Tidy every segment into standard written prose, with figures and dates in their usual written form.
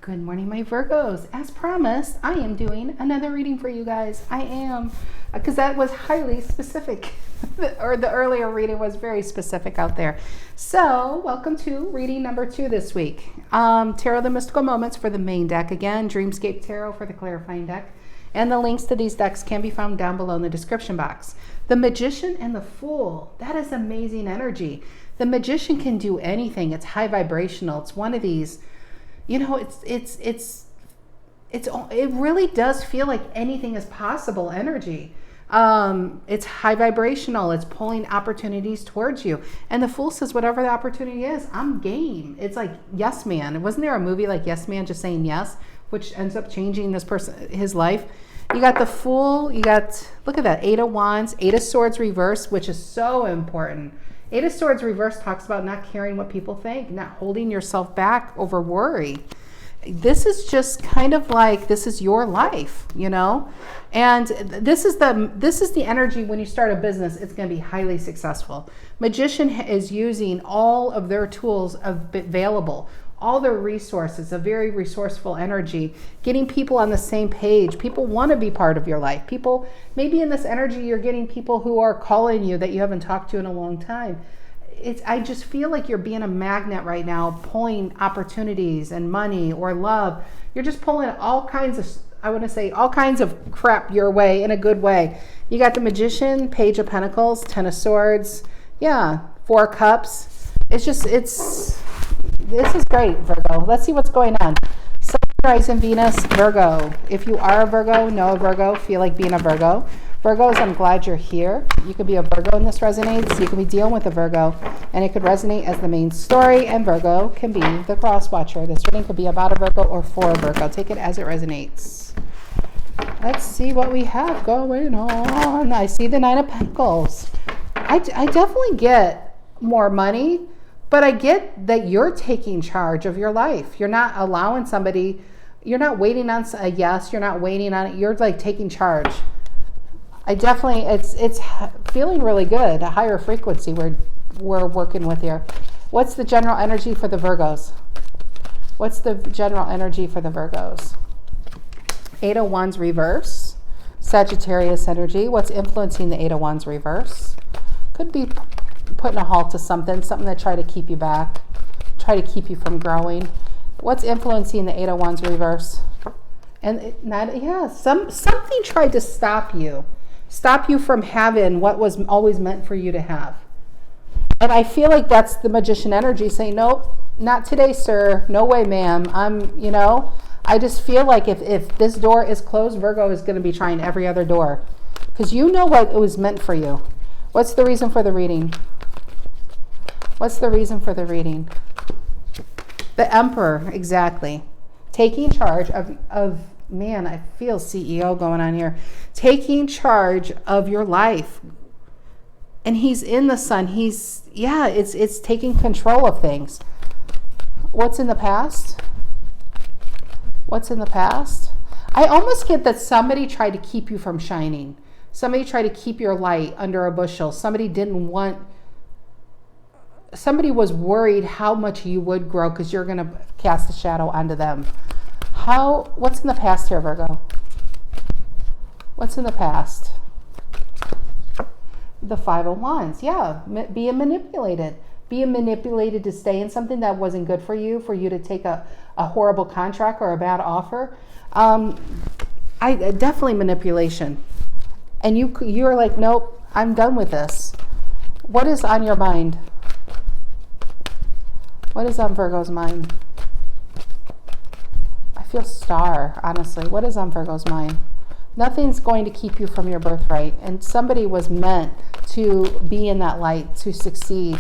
Good morning, my Virgos. As promised, I am doing another reading for you guys. I am, because that was highly specific, or the earlier reading was very specific out there. So, welcome to reading number 2 this week. Tarot the Mystical Moments for the main deck again, Dreamscape Tarot for the clarifying deck. And the links to these decks can be found down below in the description box. The Magician and the Fool, that is amazing energy. The Magician can do anything. It's high vibrational. It's one of these, you know, it really does feel like anything is possible energy. It's high vibrational. It's pulling opportunities towards you. And the Fool says, whatever the opportunity is, I'm game. It's like Yes Man. Wasn't there a movie like Yes Man, just saying yes, which ends up changing this person, his life? You got the Fool. You got, look at that, 8 of Wands, 8 of Swords reverse, which is so important. 8 of Swords reverse talks about not caring what people think, not holding yourself back over worry. This is just kind of like, this is your life, you know? And this is the energy when you start a business, it's going to be highly successful. Magician is using all of their tools available, all their resources, a very resourceful energy, getting people on the same page. People want to be part of your life. People, maybe in this energy, you're getting people who are calling you that you haven't talked to in a long time. I just feel like you're being a magnet right now, pulling opportunities and money or love. You're just pulling all kinds of, I want to say, all kinds of crap your way in a good way. You got the Magician, Page of Pentacles, 10 of Swords, yeah, 4 Cups. It's just, this is great, Virgo. Let's see what's going on. Sun, Rising, Venus, Virgo. If you are a Virgo, know a Virgo, feel like being a Virgo. Virgos, I'm glad you're here. You could be a Virgo and this resonates. You could be dealing with a Virgo and it could resonate as the main story, and Virgo can be the cross watcher. This reading could be about a Virgo or for a Virgo. Take it as it resonates. Let's see what we have going on. I see the 9 of Pentacles. I definitely get more money, but I get that you're taking charge of your life. You're not allowing somebody, you're not waiting on a yes, you're not waiting on it. You're like taking charge. I definitely, it's feeling really good, a higher frequency we're working with here. What's the general energy for the Virgos? What's the general energy for the Virgos? 8 of Wands reverse, Sagittarius energy. What's influencing the 8 of Wands reverse? Could be putting a halt to something that try to keep you back, try to keep you from growing. What's influencing the 8 of Wands reverse? And something tried to stop you from having what was always meant for you to have. And I feel like that's the Magician energy saying, nope, not today, sir. No way, ma'am. I just feel like if this door is closed, Virgo is going to be trying every other door, because you know what it was meant for you. What's the reason for the reading? What's the reason for the reading? The Emperor, exactly. Taking charge of man, I feel CEO going on here. Taking charge of your life. And he's in the Sun. It's taking control of things. What's in the past? What's in the past? I almost get that somebody tried to keep you from shining. Somebody tried to keep your light under a bushel. Somebody was worried how much you would grow because you're going to cast a shadow onto them. What's in the past here, Virgo? What's in the past? The 5 of Wands. Yeah, being manipulated. Being manipulated to stay in something that wasn't good for you to take a horrible contract or a bad offer. Definitely manipulation. And you're like, nope, I'm done with this. What is on your mind? What is on Virgo's mind? I feel Star, honestly. What is on Virgo's mind? Nothing's going to keep you from your birthright. And somebody was meant to be in that light, to succeed,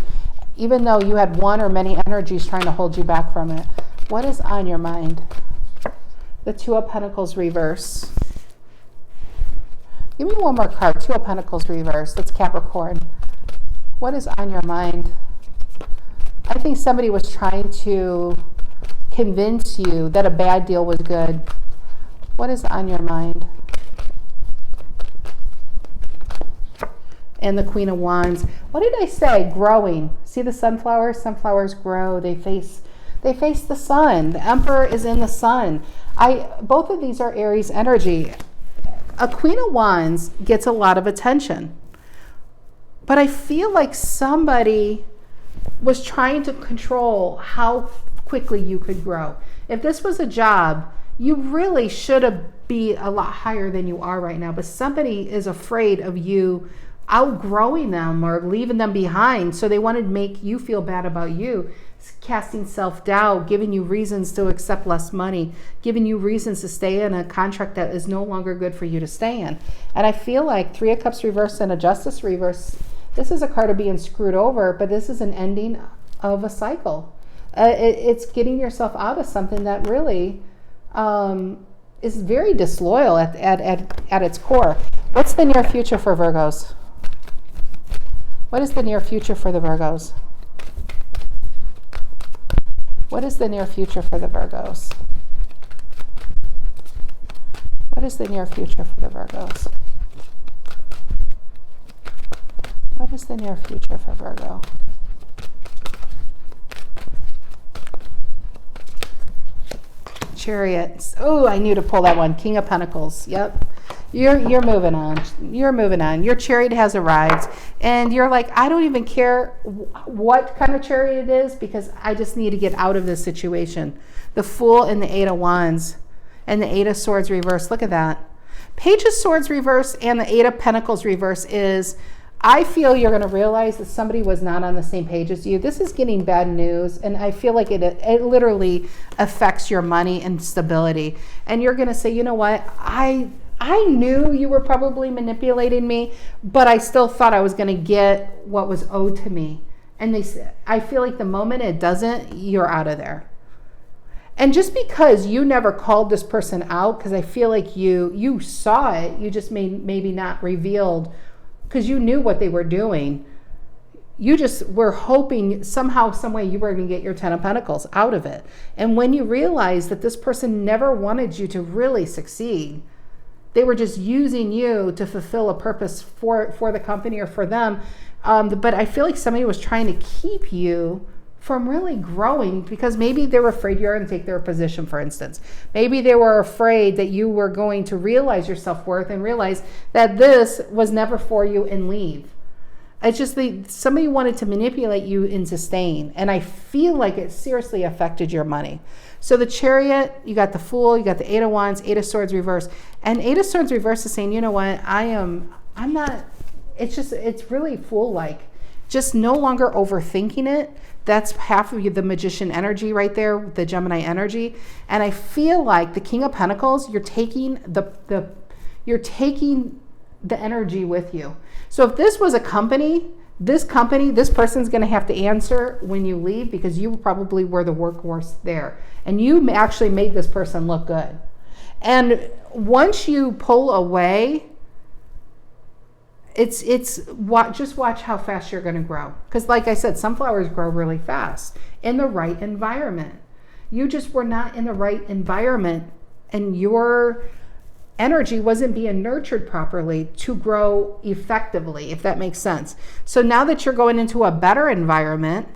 even though you had one or many energies trying to hold you back from it. What is on your mind? The 2 of Pentacles reverse. Give me one more card. 2 of Pentacles reverse. That's Capricorn. What is on your mind? I think somebody was trying to convince you that a bad deal was good. What is on your mind? And the Queen of Wands. What did I say? Growing. See the sunflowers? Sunflowers grow. They face They face the sun. The Emperor is in the sun. Both of these are Aries energy. A Queen of Wands gets a lot of attention. But I feel like somebody was trying to control how quickly you could grow. If this was a job, you really should be a lot higher than you are right now. But somebody is afraid of you outgrowing them or leaving them behind. So they wanted to make you feel bad about you, casting self-doubt, giving you reasons to accept less money, giving you reasons to stay in a contract that is no longer good for you to stay in. And I feel like Three of Cups reverse and a Justice reverse, this is a card of being screwed over, but this is an ending of a cycle. It's getting yourself out of something that really is very disloyal at its core. What's the near future for Virgos? What is the near future for the Virgos? What is the near future for the Virgos? What is the near future for the Virgos? What is the near future for Virgo? Chariots. Oh, I knew to pull that one. King of Pentacles. Yep. You're moving on. You're moving on. Your chariot has arrived. And you're like, I don't even care what kind of chariot it is because I just need to get out of this situation. The Fool and the Eight of Wands and the Eight of Swords reverse. Look at that. Page of Swords reverse and the Eight of Pentacles reverse is, I feel you're going to realize that somebody was not on the same page as you. This is getting bad news, and I feel like it literally affects your money and stability. And you're going to say, you know what, I knew you were probably manipulating me, but I still thought I was going to get what was owed to me. And I feel like the moment it doesn't, you're out of there. And just because you never called this person out, because I feel like you saw it, you just maybe not revealed because you knew what they were doing. You just were hoping somehow, some way you were going to get your Ten of Pentacles out of it. And when you realize that this person never wanted you to really succeed, they were just using you to fulfill a purpose for the company or for them. But I feel like somebody was trying to keep you from really growing because maybe they were afraid you were going to take their position, for instance. Maybe they were afraid that you were going to realize your self-worth and realize that this was never for you and leave. It's just somebody wanted to manipulate you into staying. And I feel like it seriously affected your money. So the Chariot, you got the Fool, you got the Eight of Wands, Eight of Swords reverse. And Eight of Swords reverse is saying, you know what, I'm not, it's really Fool-like. Just no longer overthinking it. That's half of the Magician energy right there, the Gemini energy. And I feel like the King of Pentacles, you're taking the energy with you. So if this was a company, this person's going to have to answer when you leave because you probably were the workhorse there. And you actually made this person look good. And once you pull away, just watch how fast you're going to grow. Because like I said, sunflowers grow really fast in the right environment. You just were not in the right environment and your energy wasn't being nurtured properly to grow effectively, if that makes sense. So now that you're going into a better environment,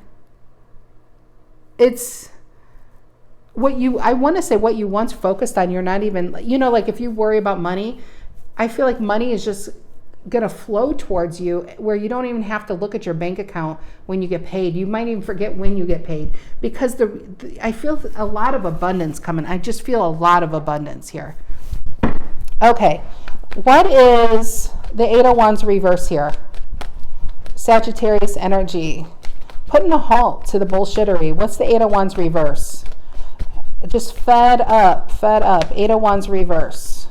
it's what you once focused on, you're not even, like if you worry about money, I feel like money is just going to flow towards you where you don't even have to look at your bank account when you get paid. You might even forget when you get paid because I feel a lot of abundance coming. I just feel a lot of abundance here. Okay, what is the Eight of Wands reverse here? Sagittarius energy. Putting a halt to the bullshittery. What's the Eight of Wands reverse? Just fed up. Eight of Wands reverse.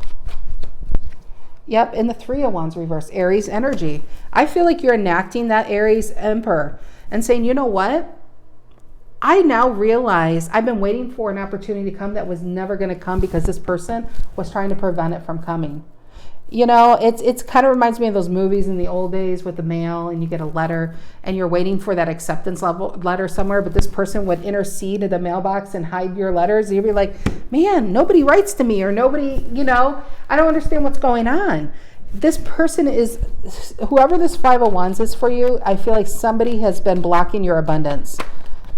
Yep, and the Three of Wands reverse, Aries energy. I feel like you're enacting that Aries Emperor and saying, you know what? I now realize I've been waiting for an opportunity to come that was never going to come because this person was trying to prevent it from coming. It's kind of reminds me of those movies in the old days with the mail and you get a letter and you're waiting for that acceptance letter somewhere, but this person would intercede in the mailbox and hide your letters. You'd be like, man, nobody writes to me or nobody, I don't understand what's going on. This person is, whoever this Five of Wands is for you, I feel like somebody has been blocking your abundance.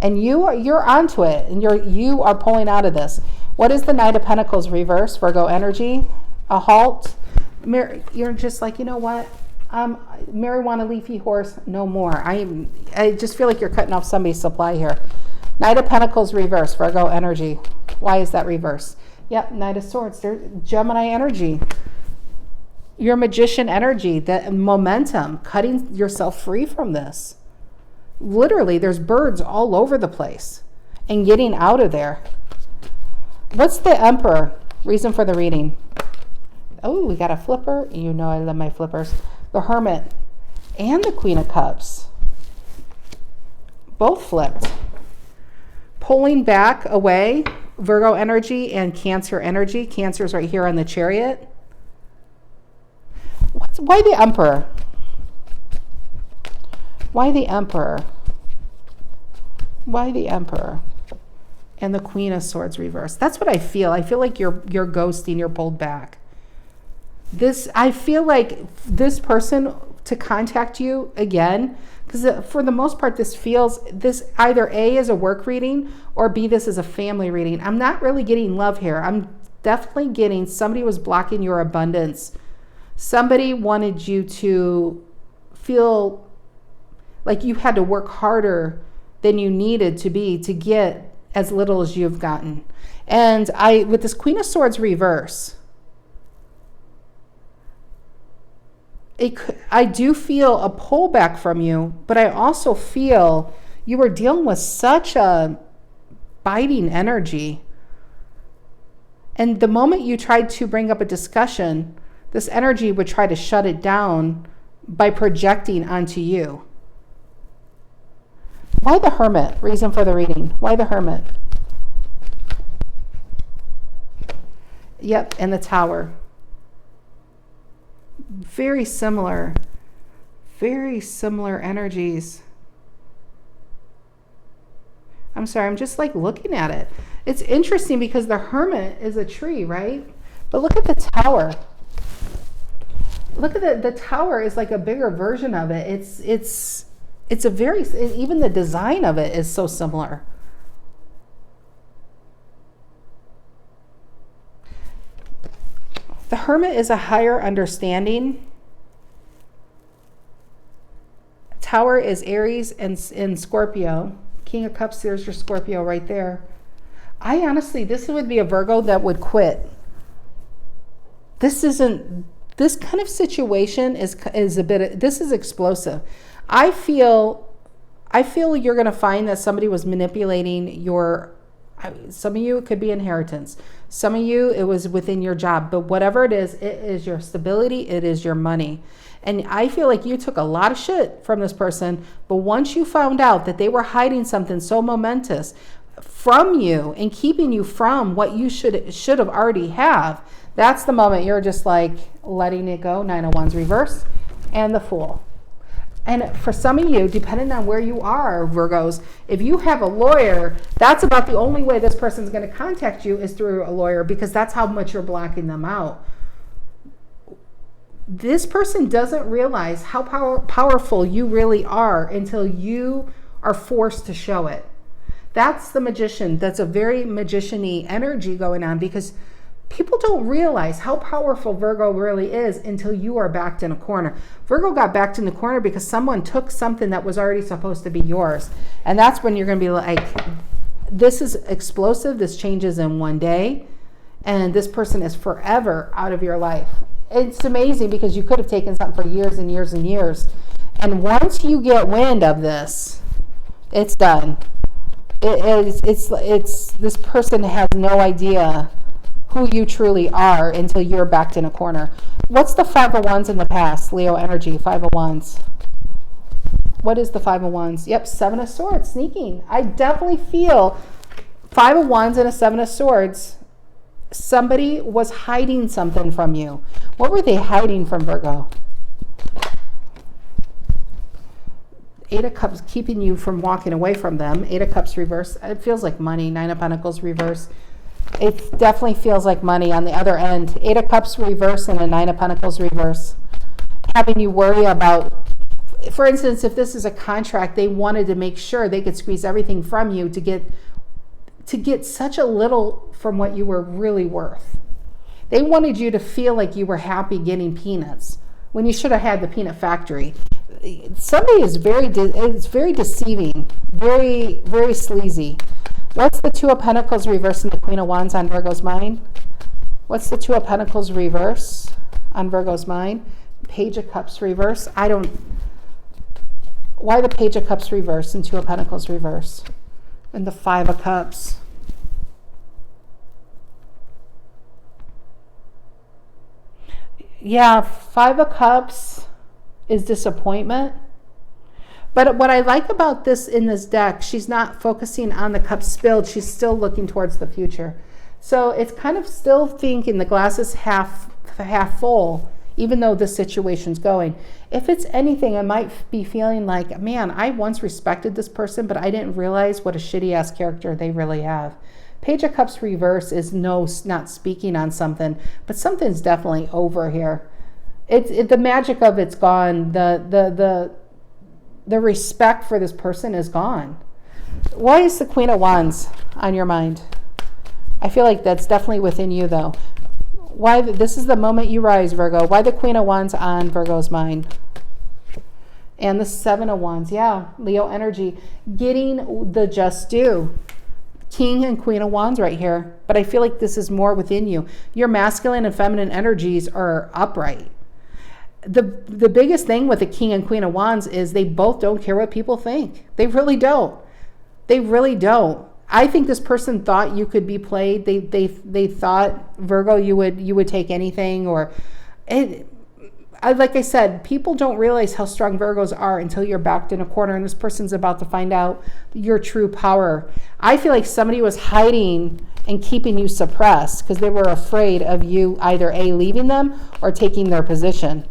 And you're onto it, and you are pulling out of this. What is the Knight of Pentacles reverse, Virgo energy? A halt. You're just like, you know what? Marijuana leafy horse, no more. I just feel like you're cutting off somebody's supply here. Knight of Pentacles reverse, Virgo energy. Why is that reverse? Yep, Knight of Swords. There's Gemini energy. Your magician energy, the momentum, cutting yourself free from this. Literally, there's birds all over the place and getting out of there. What's the Emperor? Reason for the reading. Oh, we got a flipper. You know I love my flippers. The Hermit and the Queen of Cups. Both flipped. Pulling back away, Virgo energy and Cancer energy. Cancer's right here on the Chariot. Why the Emperor? Why the Emperor? Why the Emperor? And the Queen of Swords reverse. That's what I feel. I feel like you're ghosting, you're pulled back. I feel like this person to contact you again, because for the most part, this either A is a work reading or B, this is a family reading. I'm not really getting love here. I'm definitely getting somebody was blocking your abundance. Somebody wanted you to feel like you had to work harder than you needed to be to get as little as you've gotten. And with this Queen of Swords reverse, I do feel a pullback from you, but I also feel you were dealing with such a biting energy. And the moment you tried to bring up a discussion, this energy would try to shut it down by projecting onto you. Why the Hermit? Reason for the reading. Why the Hermit? Yep, and the Tower. Very similar energies. I'm sorry, I'm just like looking at it. It's interesting because the Hermit is a tree, right? But look at the Tower. Look at the Tower is like a bigger version of it. It's a very, even the design of it is so similar. The Hermit is a higher understanding. Tower is Aries and Scorpio. King of Cups, there's your Scorpio right there. This would be a Virgo that would quit. This kind of situation is this is explosive. I feel you're going to find that somebody was manipulating some of you, it could be inheritance. Some of you, it was within your job. But whatever it is your stability, it is your money. And I feel like you took a lot of shit from this person. But once you found out that they were hiding something so momentous from you and keeping you from what you should have already have, that's the moment you're just like letting it go. 9 of Wands reverse and the Fool. And for some of you, depending on where you are, Virgos, if you have a lawyer, that's about the only way this person's going to contact you is through a lawyer, because that's how much you're blocking them out. This person doesn't realize how powerful you really are until you are forced to show it. That's the magician. That's a very magician-y energy going on, because people don't realize how powerful Virgo really is until you are backed in a corner. Virgo got backed in the corner because someone took something that was already supposed to be yours. And that's when you're going to be like, this is explosive. This changes in one day. And this person is forever out of your life. It's amazing because you could have taken something for years and years and years. And once you get wind of this, it's done. This person has no idea who you truly are until you're backed in a corner. What's the 5 of Wands in the past? Leo energy, 5 of Wands. What is the 5 of Wands? Yep, 7 of Swords, sneaking. I definitely feel 5 of Wands and a 7 of Swords. Somebody was hiding something from you. What were they hiding from, Virgo? 8 of Cups keeping you from walking away from them. 8 of Cups reverse. It feels like money. 9 of Pentacles reverse. It definitely feels like money on the other end. 8 of Cups reverse and a 9 of Pentacles reverse. Having you worry about, for instance, if this is a contract, they wanted to make sure they could squeeze everything from you to get such a little from what you were really worth. They wanted you to feel like you were happy getting peanuts when you should have had the peanut factory. Somebody is it's very deceiving, very, very sleazy. What's the Two of Pentacles reverse and the Queen of Wands on Virgo's mind? What's the Two of Pentacles reverse on Virgo's mind? Page of Cups reverse. Why the Page of Cups reverse and Two of Pentacles reverse? And the Five of Cups. Yeah, Five of Cups is disappointment. But what I like about this in this deck, she's not focusing on the cup spilled. She's still looking towards the future. So it's kind of still thinking the glass is half full, even though the situation's going. If it's anything, I might be feeling like, man, I once respected this person, but I didn't realize what a shitty ass character they really have. Page of Cups reverse is not speaking on something, but something's definitely over here. The magic of it's gone. The respect for this person is gone. Why is the Queen of Wands on your mind? I feel like that's definitely within you, though. Why? This is the moment you rise, Virgo. Why the Queen of Wands on Virgo's mind? And the Seven of Wands. Yeah, Leo energy. Getting the just due. King and Queen of Wands right here. But I feel like this is more within you. Your masculine and feminine energies are upright. The biggest thing with the King and Queen of Wands is they both don't care what people think. They really don't. They really don't. I think this person thought you could be played. They thought, Virgo, you would take anything. Like I said, people don't realize how strong Virgos are until you're backed in a corner and this person's about to find out your true power. I feel like somebody was hiding and keeping you suppressed because they were afraid of you either A, leaving them or taking their position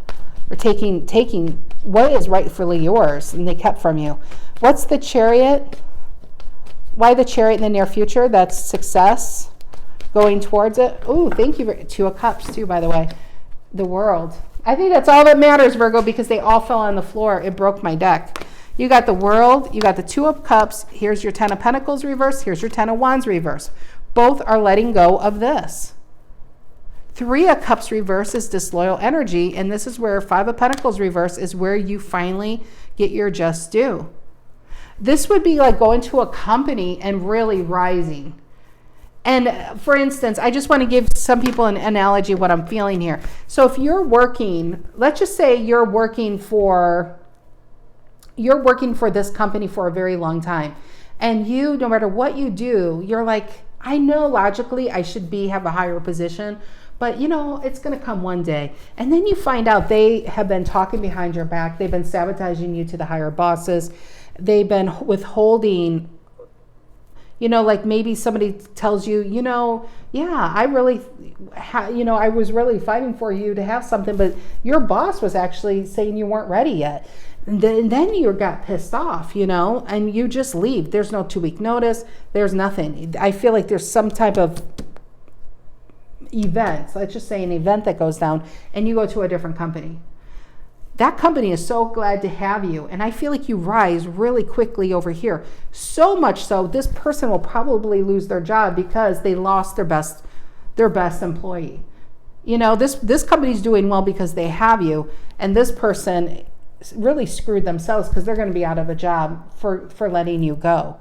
or taking what is rightfully yours and they kept from you. What's the Chariot? Why the Chariot in the near future? That's success, going towards it. Oh, thank you. Two of Cups too, by the way. The World. I think that's all that matters, Virgo, because they all fell on the floor. It broke my deck. You got the World. You got the Two of Cups. Here's your Ten of Pentacles reverse. Here's your Ten of Wands reverse. Both are letting go of this. Three of Cups reverse is disloyal energy, and this is where Five of Pentacles reverse is where you finally get your just due. This would be like going to a company and really rising. And for instance, I just want to give some people an analogy of what I'm feeling here. So if you're working, let's just say you're working for this company for a very long time. And you, no matter what you do, you're like, I know logically I should have a higher position, but it's going to come one day. And then you find out they have been talking behind your back. They've been sabotaging you to the higher bosses. They've been withholding, like maybe somebody tells you, yeah, I really, I was really fighting for you to have something, but your boss was actually saying you weren't ready yet. And then you got pissed off, and you just leave. There's no 2-week notice. There's nothing. I feel like there's some type of event, let's just say an event that goes down, and you go to a different company. That company is so glad to have you. And I feel like you rise really quickly over here. So much so, this person will probably lose their job because they lost their best employee. This company's doing well because they have you. And this person really screwed themselves because they're going to be out of a job for letting you go.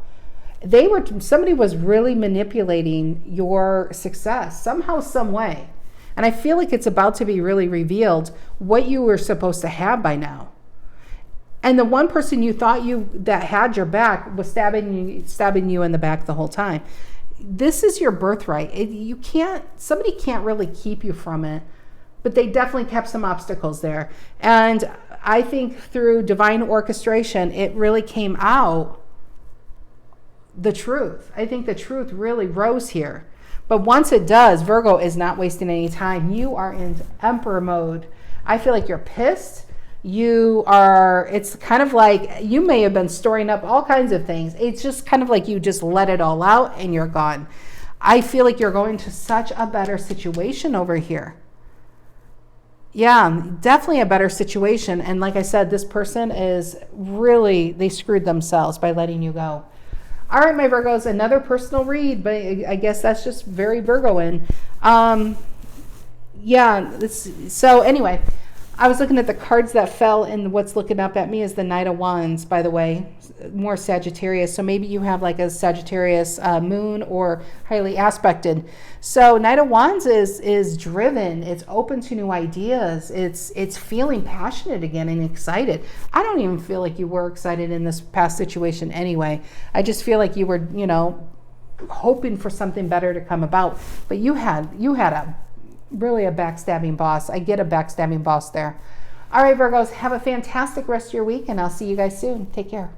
Somebody was really manipulating your success somehow, some way. And I feel like it's about to be really revealed what you were supposed to have by now. And the one person you thought that had your back was stabbing you in the back the whole time. This is your birthright. Somebody can't really keep you from it, but they definitely kept some obstacles there. And I think through divine orchestration, it really came out the truth. I think the truth really rose here. But once it does, Virgo is not wasting any time. You are in emperor mode. I feel like you're pissed. It's kind of like you may have been storing up all kinds of things. It's just kind of like you just let it all out and you're gone. I feel like you're going to such a better situation over here. Yeah, definitely a better situation. And like I said, this person is really, they screwed themselves by letting you go. All right, my Virgos, another personal read, but I guess that's just very Virgoan. So anyway, I was looking at the cards that fell, and what's looking up at me is the Knight of Wands, by the way, more Sagittarius. So maybe you have like a Sagittarius moon or highly aspected. So Knight of Wands is driven. It's open to new ideas. It's feeling passionate again and excited. I don't even feel like you were excited in this past situation anyway. I just feel like you were, hoping for something better to come about. But you had really a backstabbing boss. I get a backstabbing boss there. All right, Virgos, have a fantastic rest of your week, and I'll see you guys soon. Take care.